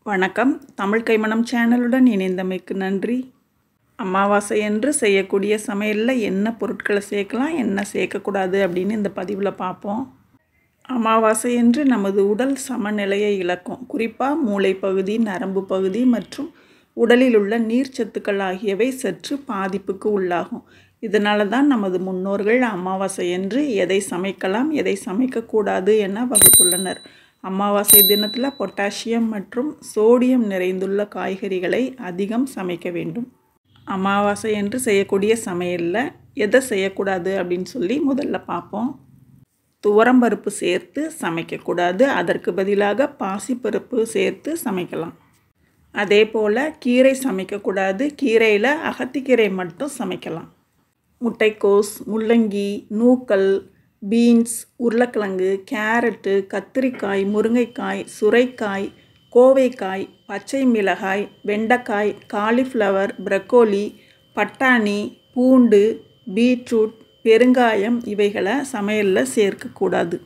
வணக்கம். தமிழ் கைமணம் சேனலுடன் இணைந்தமைக்கு நன்றி. அமாவாசை என்று செய்யக்கூடிய சமையலில் என்ன பொருட்களை சேர்க்கலாம், என்ன சேர்க்கக்கூடாது அப்படின்னு இந்த பதிவில் பார்ப்போம். அமாவாசை என்று நமது உடல் சமநிலையை இழக்கும். குறிப்பாக மூளை பகுதி, நரம்பு பகுதி மற்றும் உடலில் உள்ள நீர்ச்சத்துக்கள் ஆகியவை சற்று பாதிப்புக்கு உள்ளாகும். இதனால தான் நமது முன்னோர்கள் அமாவாசை என்று எதை சமைக்கலாம், எதை சமைக்கக்கூடாது என வகுத்துள்ளனர். அமாவாசை தினத்தில் பொட்டாசியம் மற்றும் சோடியம் நிறைந்துள்ள காய்கறிகளை அதிகம் சமைக்க வேண்டும். அமாவாசை என்று செய்யக்கூடிய சமையலில் எதை செய்யக்கூடாது அப்படின்னு சொல்லி முதல்ல பார்ப்போம். துவரம்பருப்பு சேர்த்து சமைக்கக்கூடாது. அதற்கு பதிலாக பாசிப்பருப்பு சேர்த்து சமைக்கலாம். அதே போல் கீரை சமைக்கக்கூடாது. கீரையில் அகத்திக்கீரை மட்டும் சமைக்கலாம். முட்டைக்கோஸ், முள்ளங்கி, நூக்கல், பீன்ஸ், உருளைக்கிழங்கு, கேரட்டு, கத்திரிக்காய், முருங்கைக்காய், சுரைக்காய், கோவைக்காய், பச்சை மிளகாய், வெண்டைக்காய், காலிஃப்ளவர், ப்ரக்கோலி, பட்டாணி, பூண்டு, பீட்ரூட், பெருங்காயம் இவைகளை சமையலில் சேர்க்கக்கூடாது.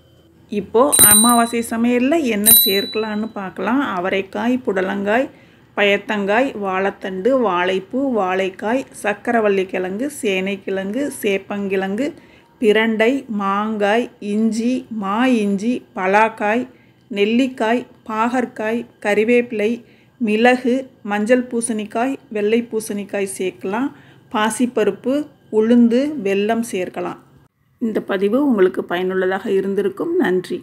இப்போது அமாவாசை சமையலில் என்ன சேர்க்கலான்னு பார்க்கலாம். அவரைக்காய், புடலங்காய், பயத்தங்காய், வாழைத்தண்டு, வாழைப்பூ, வாழைக்காய், சக்கரவள்ளி கிழங்கு, சேனைக்கிழங்கு, சேப்பங்கிழங்கு, பிரண்டை, மாங்காய், இஞ்சி, மா இஞ்சி, பலாக்காய், நெல்லிக்காய், பாகற்காய், கறிவேப்பிலை, மிளகு, மஞ்சள் பூசணிக்காய், வெள்ளை பூசணிக்காய் சேர்க்கலாம். பாசிப்பருப்பு, உளுந்து, வெல்லம் சேர்க்கலாம். இந்த பதிவு உங்களுக்கு பயனுள்ளதாக இருந்திருக்கும். நன்றி.